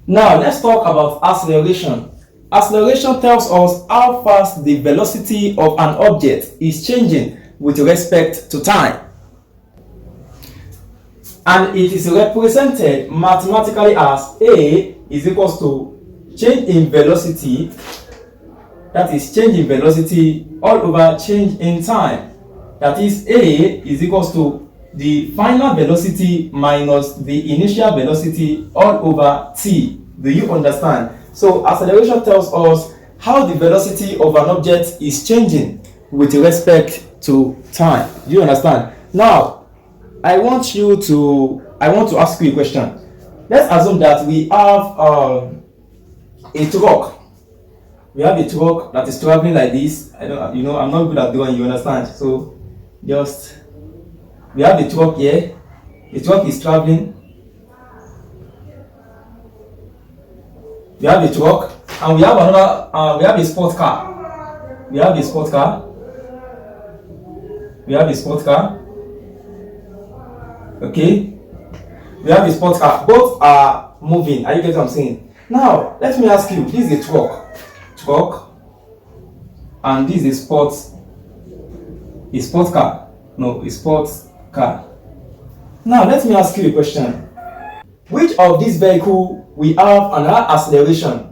Now let's talk about acceleration. Acceleration tells us how fast the velocity of an object is changing with respect to time. And it is represented mathematically as A is equals to change in velocity, that is change in velocity all over change in time. That is A is equals to the final velocity minus the initial velocity all over t. Do you understand? So acceleration tells us how the velocity of an object is changing with respect to time. Do you understand? Now I want to ask you a question. Let's assume that we have a truck. We have a truck that is traveling like this. I'm not good at drawing, you understand? So just, we have a truck here. The truck is traveling. We have a truck, and we have another. We have a sport car. We have a sport car. We have a sport car. Okay. We have a sport car. Both are moving. Are you getting what I'm saying? Now, let me ask you. This is a truck, and this is a sport car. No, a sports car. Now let me ask you a question. Which of these vehicles will have an acceleration?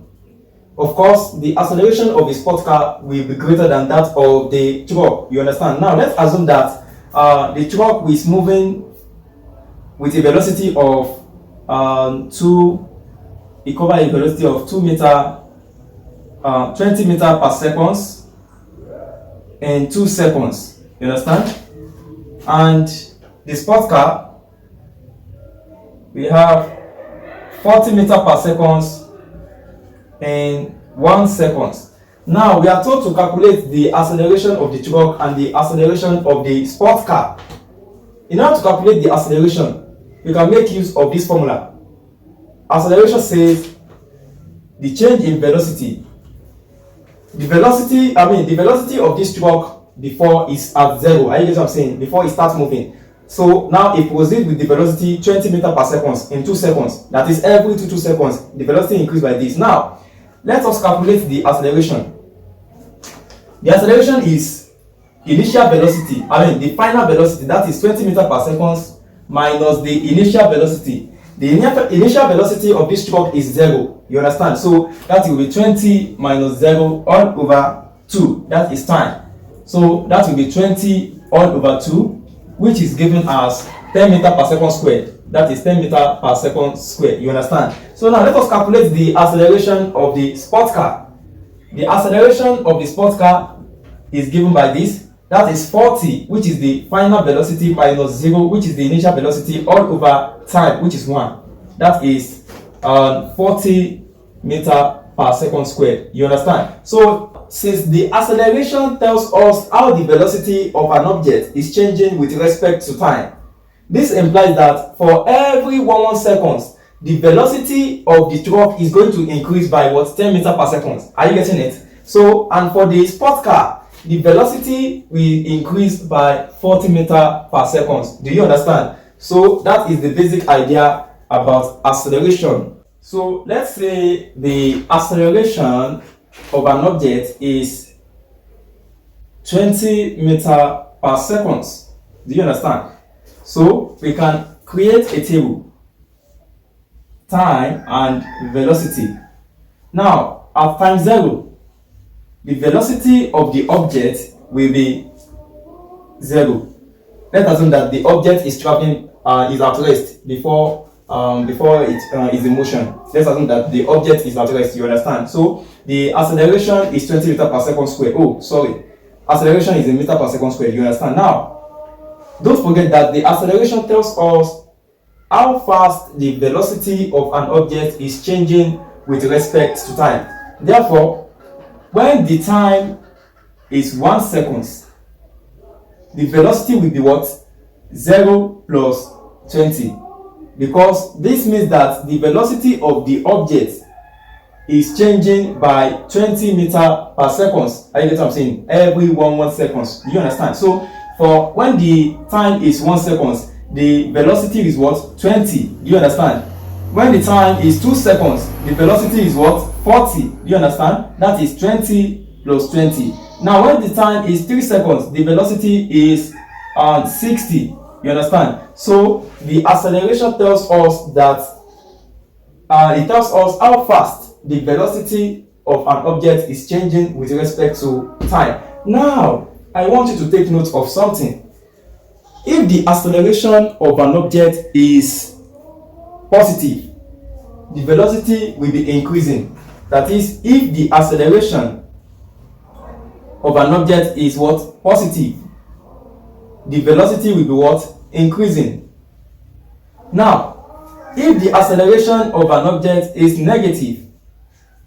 Of course, the acceleration of a sport car will be greater than that of the truck. You understand? Now let's assume that the truck is moving with a velocity of it covers a velocity of 20 meter per second in 2 seconds. You understand? And the sports car, we have 40 meters per second in 1 second. Now we are told to calculate the acceleration of the truck and the acceleration of the sports car. In order to calculate the acceleration, we can make use of this formula. Acceleration says the change in velocity. The velocity of this truck before is at 0. Are you getting what I'm saying? Before it starts moving. So now it proceeds with the velocity 20 meters per second in 2 seconds. That is every 2 seconds, the velocity increases by this. Now, let us calculate the acceleration. The acceleration is initial velocity, the final velocity, that is 20 meters per second minus the initial velocity. The initial velocity of this truck is 0. You understand? So that will be 20 minus 0 all over 2. That is time. So that will be 20 all over 2, which is given as 10 meters per second squared. That is 10 meters per second squared. You understand? So now let us calculate the acceleration of the sports car. The acceleration of the sports car is given by this. That is 40, which is the final velocity, minus 0, which is the initial velocity, all over time, which is 1. That is 40 meters per second squared. You understand? So since the acceleration tells us how the velocity of an object is changing with respect to time, this implies that for every 1 second, the velocity of the truck is going to increase by 10 meters per second. Are you getting it? So, and for the sport car, the velocity will increase by 40 meters per second. Do you understand? So that is the basic idea about acceleration. So let's say the acceleration of an object is 20 meters per second. Do you understand? So we can create a table, time and velocity. Now at time 0, the velocity of the object will be 0. Let's assume that the object is traveling, is at rest before it is in motion. Let's assume that the object is at rest. You understand? So the acceleration is 20 meters per second squared. Oh, sorry. Acceleration is in meter per second squared. You understand? Now, don't forget that the acceleration tells us how fast the velocity of an object is changing with respect to time. Therefore, when the time is 1 second, the velocity will be what? 0 plus 20. Because this means that the velocity of the object is changing by 20 meters per second. Are you getting what I'm saying? Every 1 second. Do you understand? So for when the time is 1 second, the velocity is what? 20. Do you understand? when the time is 2 seconds, the velocity is what? 40. Do you understand? That is 20 plus 20. Now when the time is 3 seconds, the velocity is 60. You understand? So the acceleration tells us that it tells us how fast the velocity of an object is changing with respect to time. Now I want you to take note of something. If the acceleration of an object is positive, the velocity will be increasing. That is, if the acceleration of an object is what? Positive, the velocity will be what? Increasing. Now, if the acceleration of an object is negative,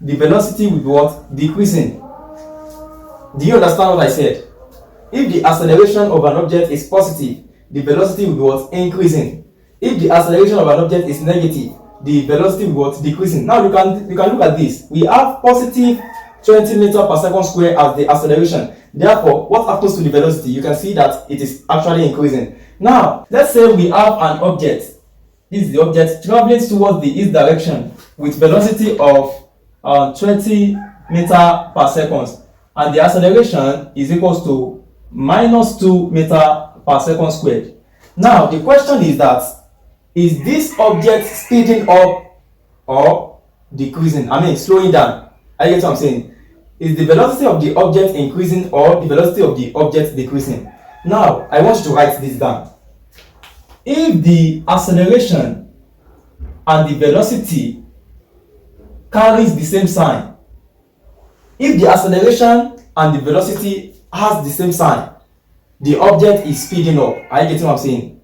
the velocity will be what? Decreasing. Do you understand what I said? If the acceleration of an object is positive, the velocity will be what? Increasing. If the acceleration of an object is negative, the velocity will be what? Decreasing. Now you can look at this. We have positive 20 meters per second square as the acceleration. Therefore, what happens to the velocity? You can see that it is actually increasing. Now, let's say we have an object. This is the object traveling towards the east direction with velocity of 20 meters per second, and the acceleration is equals to minus 2 meters per second squared. Now, the question is that, is this object speeding up or decreasing? I mean, slowing down. I get what I'm saying. Is the velocity of the object increasing or the velocity of the object decreasing? Now, I want you to write this down. If the acceleration and the velocity carries the same sign, if the acceleration and the velocity has the same sign, the object is speeding up. Are you getting what I'm saying?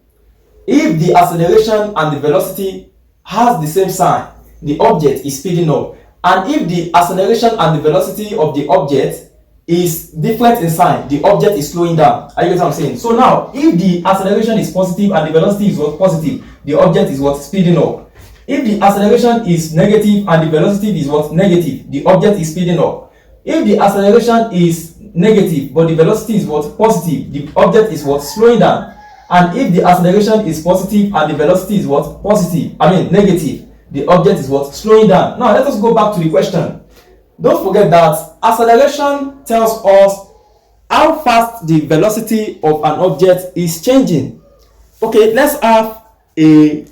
If the acceleration and the velocity has the same sign, the object is speeding up. And if the acceleration and the velocity of the object is different in sign, the object is slowing down. Are you getting what I'm saying? So now, if the acceleration is positive and the velocity is what? Positive, the object is what? Speeding up. If the acceleration is negative and the velocity is what? Negative, the object is speeding up. If the acceleration is negative but the velocity is what? Positive, the object is what? Slowing down. And if the acceleration is positive and the velocity is what? Positive, negative, the object is what? Slowing down. Now let us go back to the question. Don't forget that acceleration tells us how fast the velocity of an object is changing. Okay, let's have a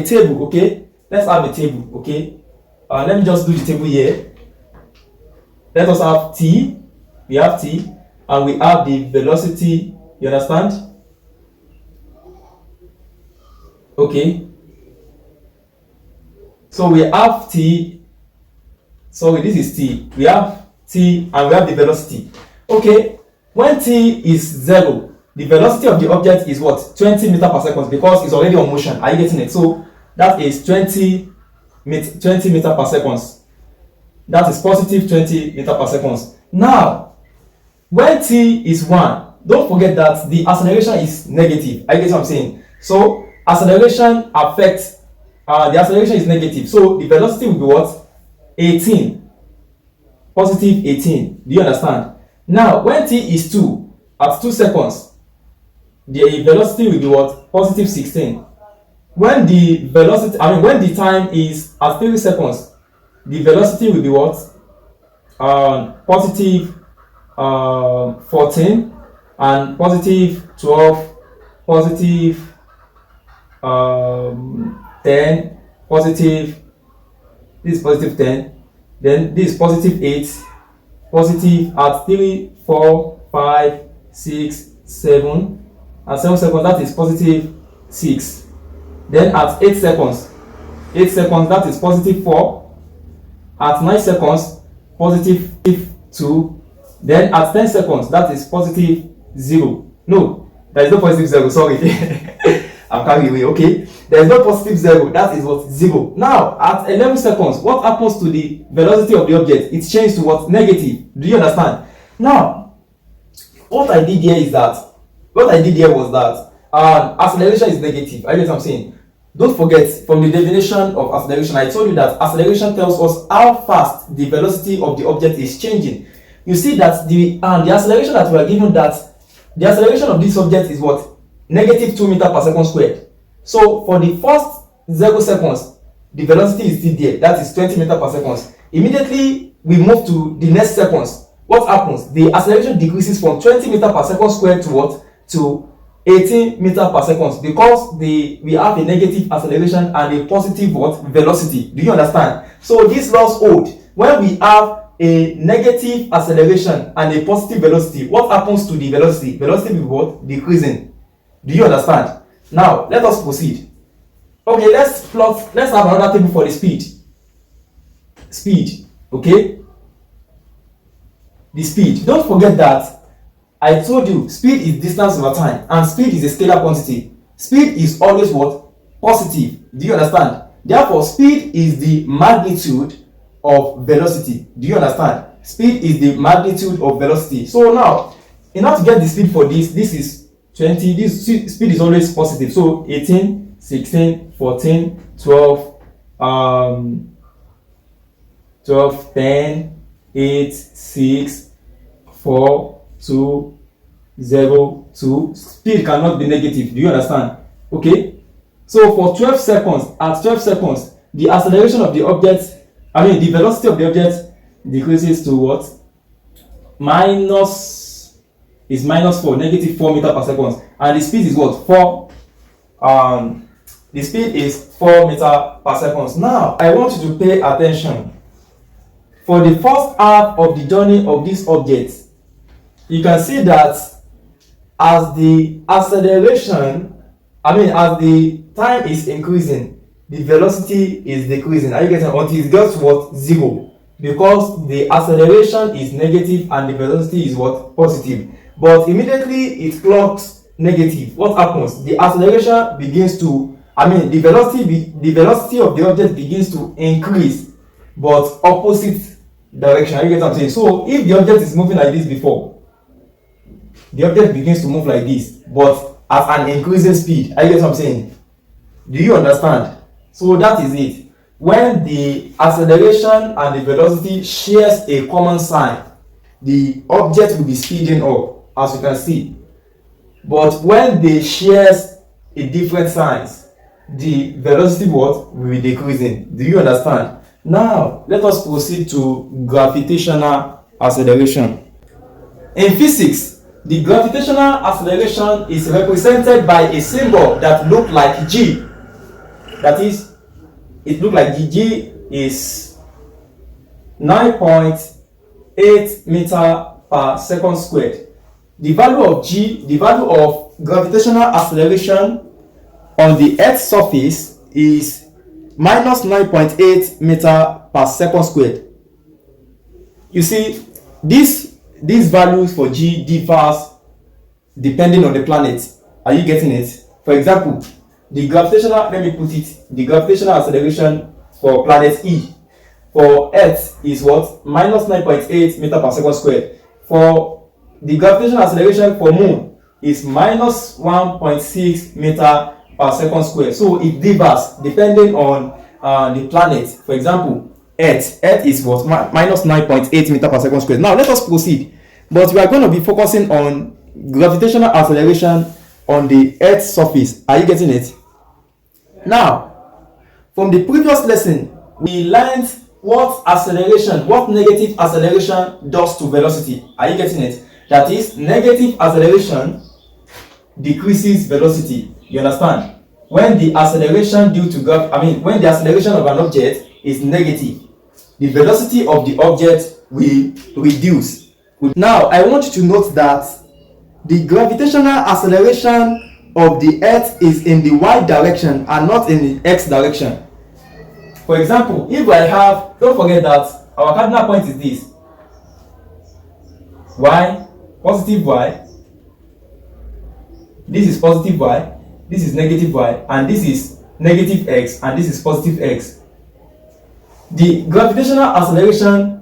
table. Okay, let's have a table. Okay, let me just do the table here. Let us have t. We have t, and we have the velocity. You understand? Okay. So we have t. So this is t. We have t and we have the velocity. Okay. When t is 0, the velocity of the object is what? 20 meters per second because it's already on motion. Are you getting it? So that is 20 meters per second. That is positive 20 meters per second. Now, when t is 1, don't forget that the acceleration is negative. Are you getting what I'm saying? So acceleration affects the acceleration is negative, so the velocity will be what? 18. Positive 18. Do you understand? Now, when t is 2, at 2 seconds, the velocity will be what? Positive 16. When the velocity, when the time is at 3 seconds, the velocity will be what? Positive 14 and positive 12, positive 10, positive, this is positive 10, then this is positive 8, positive at 3, 4, 5, 6, 7, at 7 seconds that is positive 6, then at 8 seconds, that is positive 4, at 9 seconds, positive 2, then at 10 seconds that is positive 0. No, there is no positive 0, sorry. I'm carrying away. Okay, there is no positive 0, that is what? 0. Now at 11 seconds, what happens to the velocity of the object? It changes to what? Negative. Do you understand? Now what I did here was that acceleration is negative. I get what I'm saying. Don't forget, from the definition of acceleration, I told you that acceleration tells us how fast the velocity of the object is changing. You see that the acceleration that we are given, that the acceleration of this object is what? Negative 2 meters per second squared. So for the first 0 seconds, the velocity is still there, that is 20 meters per second. Immediately we move to the next seconds. What happens? The acceleration decreases from 20 meters per second squared to what? To 18 meters per second, because we have a negative acceleration and a positive what? Velocity. Do you understand? So these laws hold. When we have a negative acceleration and a positive velocity, what happens to the velocity? Velocity will what? Decreasing. Do you understand? Now let us proceed. Okay, let's have another table for the speed. Okay, the speed. Don't forget that I told you speed is distance over time, and speed is a scalar quantity. Speed is always what? Positive. Do you understand? Therefore, speed is the magnitude of velocity. Do you understand? Speed is the magnitude of velocity. So now, in order to get the speed for this is 20. This speed is always positive. So 18, 16, 14, 12, 12, 10, 8, 6, 4, 2, 0, 2. Speed cannot be negative. Do you understand? Okay. So for 12 seconds, at 12 seconds, the acceleration of the object, the velocity of the object decreases to what? Minus 4, negative 4 meters per second. And the speed is what? 4. The speed is 4 meters per second. Now, I want you to pay attention. For the first half of the journey of this object, you can see that as the acceleration, as the time is increasing, the velocity is decreasing. Are you getting? Until it gets to what? 0. Because the acceleration is negative and the velocity is what? Positive. But immediately it clocks negative. What happens? The acceleration begins to, the velocity of the object begins to increase, but opposite direction. Are you getting what I'm saying? So if the object is moving like this before, the object begins to move like this, but at an increasing speed. Are you getting what I'm saying? Do you understand? So that is it. When the acceleration and the velocity shares a common sign, the object will be speeding up, as you can see. But when they shares a different signs, the velocity will be decreasing. Do you understand? Now let us proceed to gravitational acceleration. In physics, the gravitational acceleration is represented by a symbol that looks like G. That is, it looks like G is 9.8 meters per second squared. The value of G, the value of gravitational acceleration on the Earth's surface is minus 9.8 meters per second squared. You see, these values for G differs depending on the planet. Are you getting it? For example, the gravitational acceleration for planet E for Earth is what? Minus 9.8 meters per second squared. For the gravitational acceleration for Moon is minus 1.6 meters per second squared. So it differs depending on the planet. For example, Earth is what? Minus 9.8 meters per second squared. Now let us proceed. But we are going to be focusing on gravitational acceleration on the Earth's surface. Are you getting it? Now, from the previous lesson, we learned what negative acceleration does to velocity. Are you getting it? That is, negative acceleration decreases velocity. You understand? When the acceleration when the acceleration of an object is negative, the velocity of the object will reduce. Now, I want you to note that the gravitational acceleration of the Earth is in the y direction and not in the x direction. For example, if I have, don't forget that our cardinal point is this: y, positive y, this is positive y, this is negative y, and this is negative x, and this is positive x. The gravitational acceleration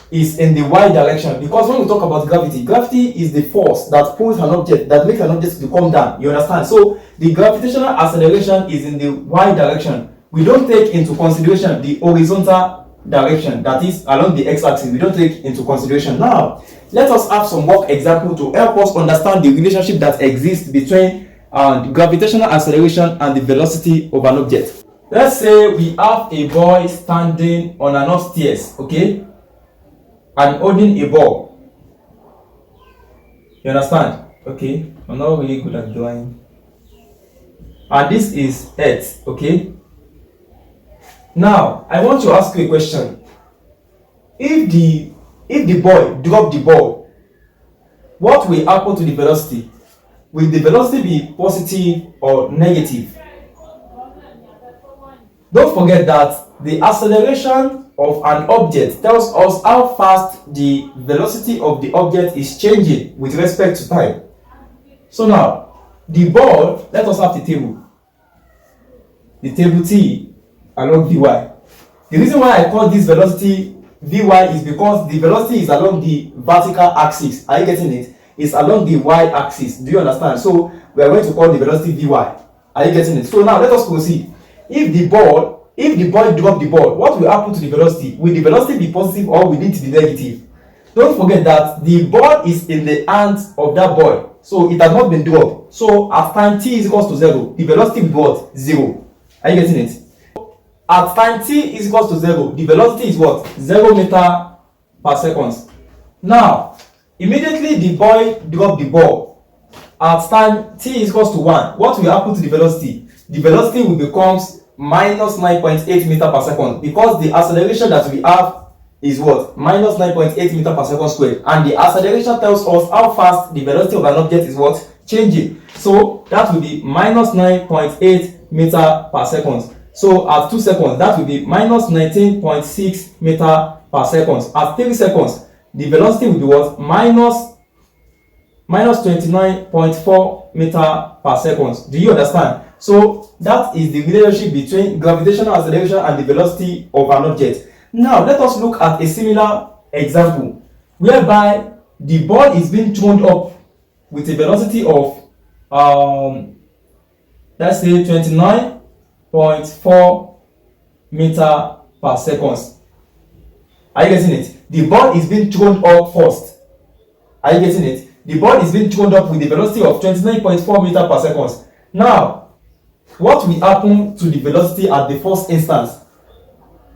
is in the y direction, because when we talk about gravity is the force that pulls an object, that makes an object to come down. You understand? So the gravitational acceleration is in the y direction. We don't take into consideration the horizontal direction, that is along the x-axis. We don't take into consideration. Now let us have some work example to help us understand the relationship that exists between the gravitational acceleration and the velocity of an object. Let's say we have a boy standing on an upstairs, okay, and holding a ball. You understand? Okay, I'm not really good at drawing. And this is Earth, okay? Now, I want to ask you a question. If the boy drop the ball, what will happen to the velocity? Will the velocity be positive or negative? Don't forget that the acceleration of an object tells us how fast the velocity of the object is changing with respect to time. So now, the ball, let us have the table. The table T along Vy. The reason why I call this velocity Vy is because the velocity is along the vertical axis. Are you getting it? It's along the y-axis. Do you understand? So we are going to call the velocity Vy. Are you getting it? So now let us proceed. If the boy drop the ball, what will happen to the velocity? Will the velocity be positive or will it be negative? Don't forget that the ball is in the hands of that boy. So it has not been dropped. So at time t is equals to 0, the velocity will be what? 0. Are you getting it? At time t is equals to 0, the velocity is what? 0 meter per second. Now, immediately the boy drop the ball. At time t is equals to 1, what will happen to the velocity? The velocity will become minus 9.8 meter per second because the acceleration that we have is what? Minus 9.8 meter per second squared. And the acceleration tells us how fast the velocity of an object is what? Changing. So that will be minus 9.8 meter per second. So at 2 seconds, that will be minus 19.6 meter per second. At 3 seconds, the velocity will be what? Minus 29.4 meter per second. Do you understand? So that is the relationship between gravitational acceleration and the velocity of an object. Now let us look at a similar example whereby the ball is being thrown up with a velocity of let's say 29.4 meter per second. Are you getting it? The ball is being thrown up first. Are you getting it? The ball is being thrown up with a velocity of 29.4 meter per second. Now, what will happen to the velocity at the first instance?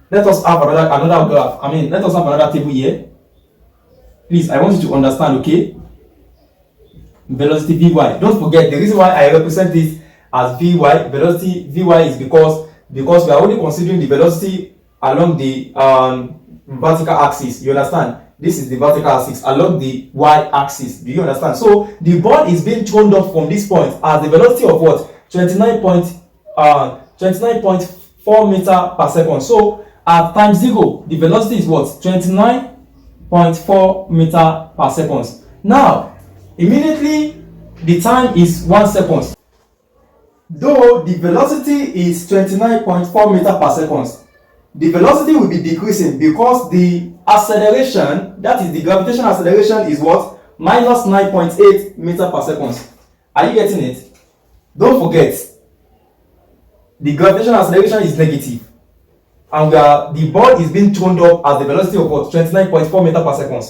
Let us have another graph. Let us have another table here. Please, I want you to understand, okay? Velocity Vy. Don't forget, the reason why I represent this as Vy, velocity Vy is because we are only considering the velocity along the vertical axis. You understand? This is the vertical axis along the y-axis. Do you understand? So the ball is being thrown up from this point at the velocity of what? 29.4 meter per second. So at time 0, the velocity is what? 29.4 meter per second. Now, immediately the time is 1 second. Though the velocity is 29.4 meter per second, the velocity will be decreasing because the acceleration, that is the gravitational acceleration, is what? Minus 9.8 meter per second. Are you getting it? Don't forget, the gravitational acceleration is negative, and the ball is being thrown up at the velocity of what? 29.4 meter per second.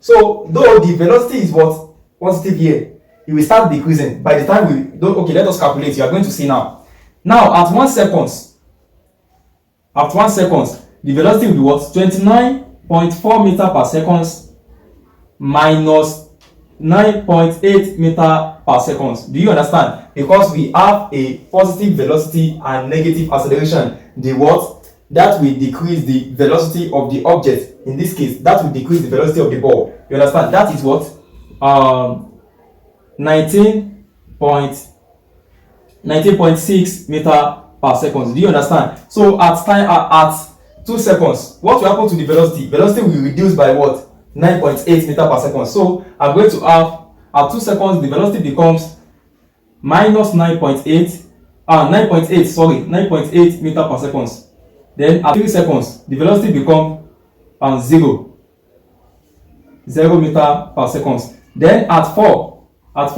So though the velocity is what? Positive here, it will start decreasing by the time we don't. Okay, let us calculate. You are going to see now. Now at 1 second, the velocity will be what? 29.4 meter per second minus 9.8 meter per second. Do you understand? Because we have a positive velocity and negative acceleration. The what? That will decrease the velocity of the object. In this case, that will decrease the velocity of the ball. You understand? That is what? 19.6 meter per second. Do you understand? So at 2 seconds, what will happen to the velocity? Velocity will reduce by what? 9.8 meter per second. So I'm going to have at 2 seconds the velocity becomes minus 9.8 meter per second. Then at 3 seconds the velocity becomes 0 meter per second. Then at 4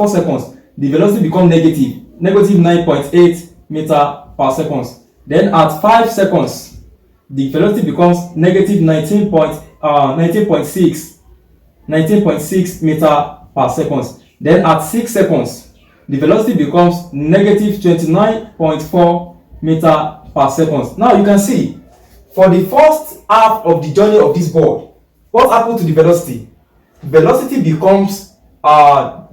seconds the velocity becomes negative 9.8 meter per second. Then at 5 seconds the velocity becomes negative 19.6 meter per second. Then at 6 seconds, the velocity becomes negative 29.4 meter per second. Now you can see, for the first half of the journey of this ball, what happened to the velocity? Velocity becomes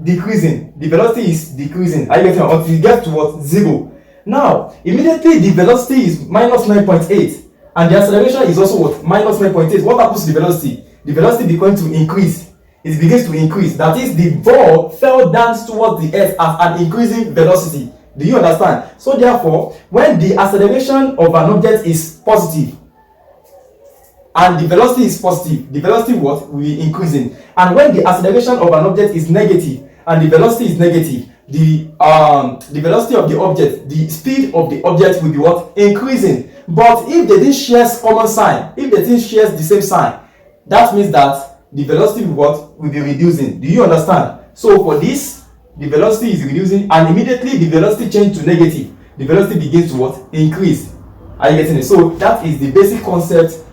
decreasing. The velocity is decreasing. Are you getting it? Until you get to what? 0. Now, immediately the velocity is minus 9.8, and the acceleration is also what? Minus 9.8. What happens to the velocity? The velocity begins to increase. It begins to increase. That is, the ball fell down towards the earth at an increasing velocity. Do you understand? So therefore, when the acceleration of an object is positive and the velocity is positive, the velocity what? Will be increasing. And when the acceleration of an object is negative and the velocity is negative, the velocity of the object, the speed of the object will be what? Increasing. But if they didn't share common sign, if they didn't share the same sign, that means that the velocity will what? Will be reducing. Do you understand? So for this, the velocity is reducing, and immediately the velocity changes to negative. The velocity begins to what? Increase. Are you getting it? So that is the basic concept.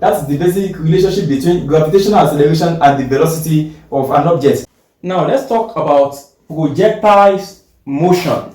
That's the basic relationship between gravitational acceleration and the velocity of an object. Now let's talk about projectile motion.